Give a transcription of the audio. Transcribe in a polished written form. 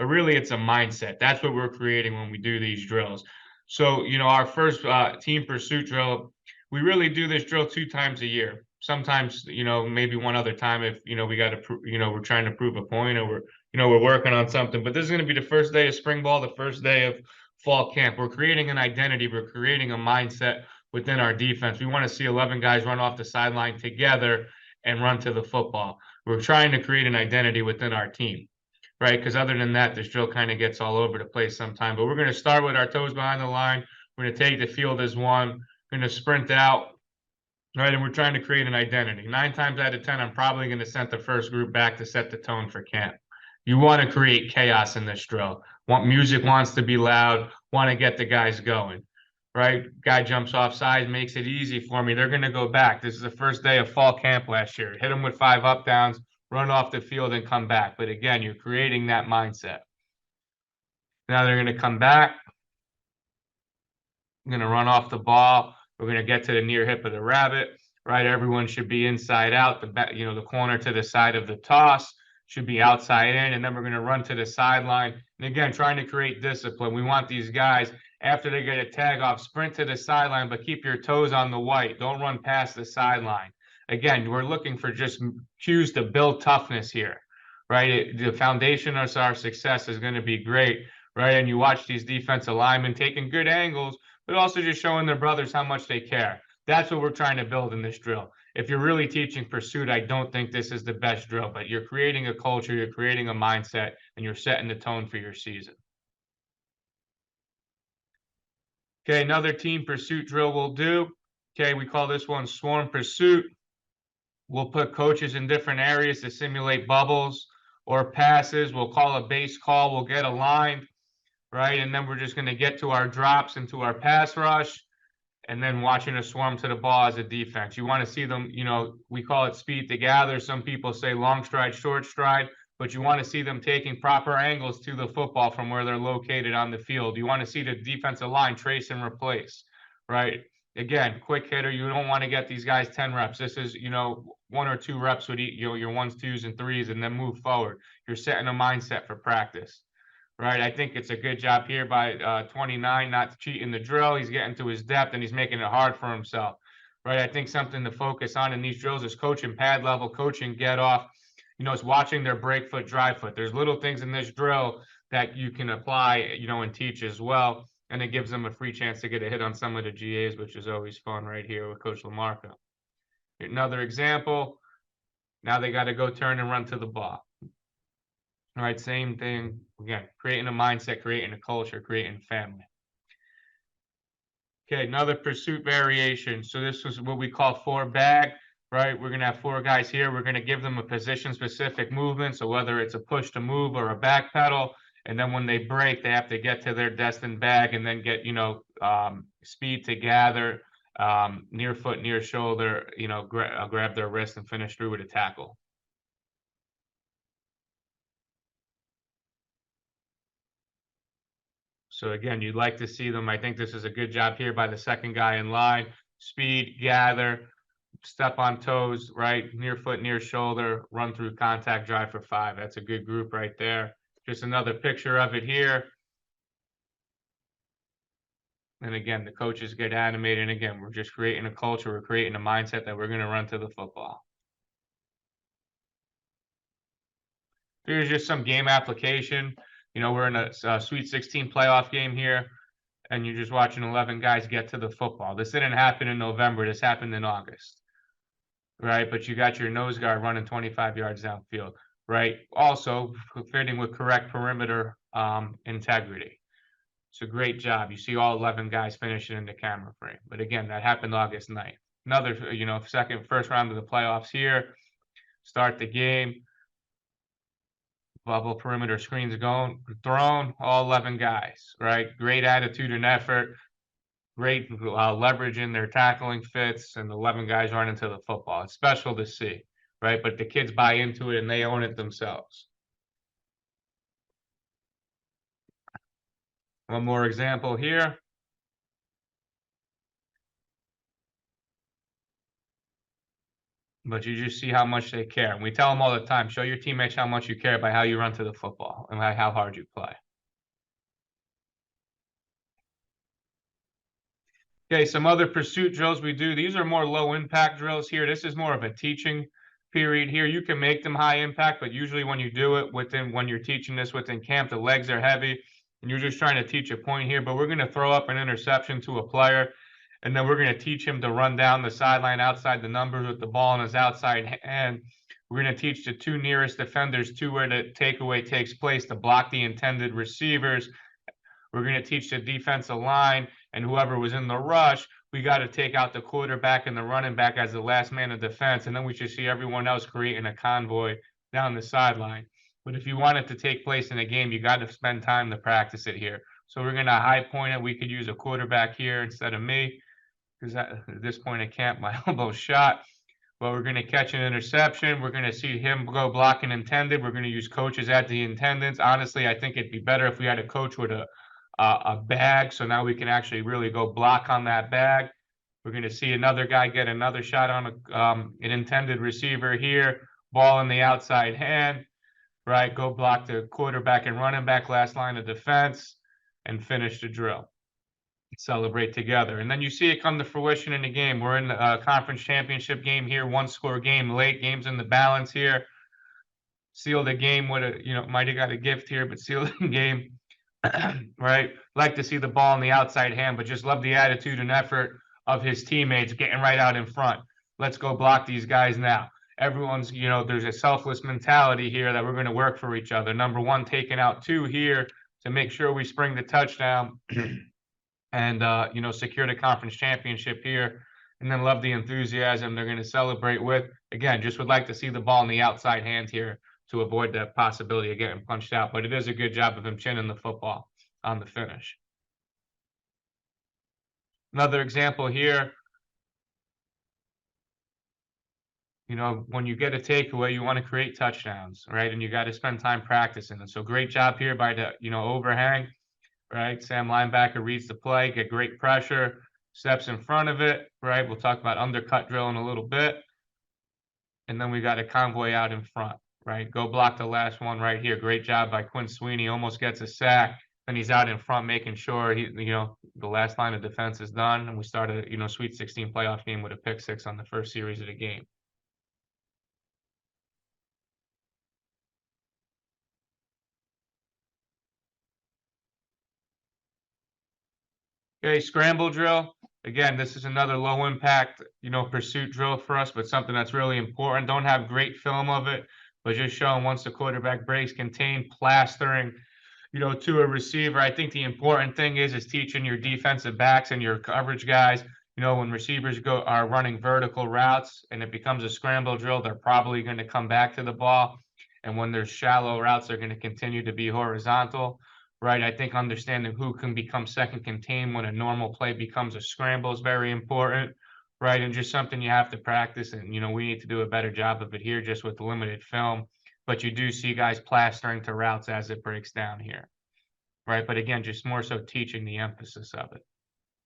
but really it's a mindset. That's what we're creating when we do these drills. So, our first team pursuit drill, we really do this drill 2 times a year. Sometimes, maybe one other time if, we got to, we're trying to prove a point or we're working on something. But this is going to be the first day of spring ball, the first day of fall camp. We're creating an identity. We're creating a mindset within our defense. We want to see 11 guys run off the sideline together and run to the football. We're trying to create an identity within our team, right? Because other than that, this drill kind of gets all over the place sometime. But we're going to start with our toes behind the line. We're going to take the field as one. We're going to sprint out, right? And we're trying to create an identity. 9 times out of 10, I'm probably going to send the first group back to set the tone for camp. You want to create chaos in this drill. Music wants to be loud, want to get the guys going, right? Guy jumps off sides, makes it easy for me. They're going to go back. This is the first day of fall camp last year. Hit them with 5 up downs, run off the field and come back. But again, you're creating that mindset. Now they're going to come back. I'm going to run off the ball. We're going to get to the near hip of the rabbit, right? Everyone should be inside out. The corner to the side of the toss should be outside in, and then we're going to run to the sideline. And again, trying to create discipline. We want these guys, after they get a tag off, sprint to the sideline, but keep your toes on the white. Don't run past the sideline. Again, we're looking for just cues to build toughness here, right? The foundation of our success is going to be great, right? And you watch these defensive linemen taking good angles, but also just showing their brothers how much they care. That's what we're trying to build in this drill. If you're really teaching pursuit, I don't think this is the best drill, but you're creating a culture, you're creating a mindset, and you're setting the tone for your season. Okay, another team pursuit drill we'll do. Okay, we call this one swarm pursuit. We'll put coaches in different areas to simulate bubbles or passes. We'll call a base call. We'll get aligned, right? And then we're just going to get to our drops and to our pass rush, and then watching a swarm to the ball as a defense. You want to see them, we call it speed to gather. Some people say long stride, short stride, but you want to see them taking proper angles to the football from where they're located on the field. You want to see the defensive line trace and replace, right? Again, quick hitter. You don't want to get these guys 10 reps. This is, 1 or 2 reps with your 1s, 2s, and 3s, and then move forward. You're setting a mindset for practice. Right, I think it's a good job here by 29, not cheating the drill. He's getting to his depth and he's making it hard for himself. Right, I think something to focus on in these drills is coaching pad level, coaching get off. It's watching their break foot, dry foot. There's little things in this drill that you can apply, and teach as well. And it gives them a free chance to get a hit on some of the GAs, which is always fun right here with Coach LaMarca. Another example. Now they got to go turn and run to the ball. All right, same thing. Again, creating a mindset, creating a culture, creating family. Okay, another pursuit variation. So this is what we call 4 bag, right? We're going to have 4 guys here. We're going to give them a position-specific movement. So whether it's a push to move or a back pedal, and then when they break, they have to get to their destined bag and then get, speed to gather, near foot, near shoulder, grab their wrist and finish through with a tackle. So again, you'd like to see them. I think this is a good job here by the second guy in line. Speed, gather, step on toes, right? Near foot, near shoulder, run through contact, drive for 5. That's a good group right there. Just another picture of it here. And again, the coaches get animated. And again, we're just creating a culture. We're creating a mindset that we're going to run to the football. Here's just some game application. We're in a Sweet 16 playoff game here, and you're just watching 11 guys get to the football. This didn't happen in November. This happened in August, right? But you got your nose guard running 25 yards downfield, right? Also fitting with correct perimeter integrity. It's a great job. You see all 11 guys finishing in the camera frame. But again, that happened August 9th. Another, first round of the playoffs here. Start the game. Bubble perimeter screens thrown, all 11 guys, right? Great attitude and effort, great leverage in their tackling fits, and 11 guys running to the football. It's special to see, right? But the kids buy into it and they own it themselves. One more example here. but you just see how much they care. And we tell them all the time, show your teammates how much you care by how you run to the football and by how hard you play. Okay, some other pursuit drills we do. These are more low impact drills here. This is more of a teaching period here. You can make them high impact, but usually when you do it when you're teaching this within camp, the legs are heavy and you're just trying to teach a point here. But we're going to throw up an interception to a player, and then we're going to teach him to run down the sideline outside the numbers with the ball in his outside hand. We're going to teach the two nearest defenders to where the takeaway takes place to block the intended receivers. We're going to teach the defensive line and whoever was in the rush, we got to take out the quarterback and the running back as the last man of defense. And then we should see everyone else creating a convoy down the sideline. But if you want it to take place in a game, you got to spend time to practice it here. So we're going to high point it. We could use a quarterback here instead of me, because at this point in camp, my elbow's shot. But we're going to catch an interception. We're going to see him go blocking intended. We're going to use coaches at the intendants. Honestly, I think it'd be better if we had a coach with a bag, so now we can actually really go block on that bag. We're going to see another guy get another shot on an intended receiver here, ball in the outside hand, right? Go block the quarterback and running back, last line of defense, and finish the drill. Celebrate together. And then you see it come to fruition in the game. We're in the conference championship game here, one-score game, late games in the balance here. Seal the game with a, might have got a gift here, but seal the game. Right? Like to see the ball in the outside hand, but just love the attitude and effort of his teammates getting right out in front. Let's go block these guys now. Everyone's, there's a selfless mentality here that we're going to work for each other. Number one, taking out two here to make sure we spring the touchdown and, secure the conference championship here. And then love the enthusiasm they're going to celebrate with. Again, just would like to see the ball in the outside hand here to avoid the possibility of getting punched out. But it is a good job of him chinning the football on the finish. Another example here, when you get a takeaway, you want to create touchdowns, right? And you got to spend time practicing it. So great job here by the, overhang, right? Sam linebacker reads the play, get great pressure, steps in front of it, right? We'll talk about undercut drill in a little bit. And then we got a convoy out in front. Right, go block the last one right here. Great job by Quinn Sweeney. Almost gets a sack, and he's out in front making sure the last line of defense is done, and we start a Sweet 16 playoff game with a pick six on the first series of the game. Okay, scramble drill. Again, this is another low impact, pursuit drill for us, but something that's really important. Don't have great film of it, but just showing once the quarterback breaks contain, plastering, to a receiver. I think the important thing is teaching your defensive backs and your coverage guys, when receivers are running vertical routes and it becomes a scramble drill, they're probably going to come back to the ball. And when there's shallow routes, they're going to continue to be horizontal, right? I think understanding who can become second contain when a normal play becomes a scramble is very important, right? And just something you have to practice. And, we need to do a better job of it here just with limited film. But you do see guys plastering to routes as it breaks down here, right? But again, just more so teaching the emphasis of it.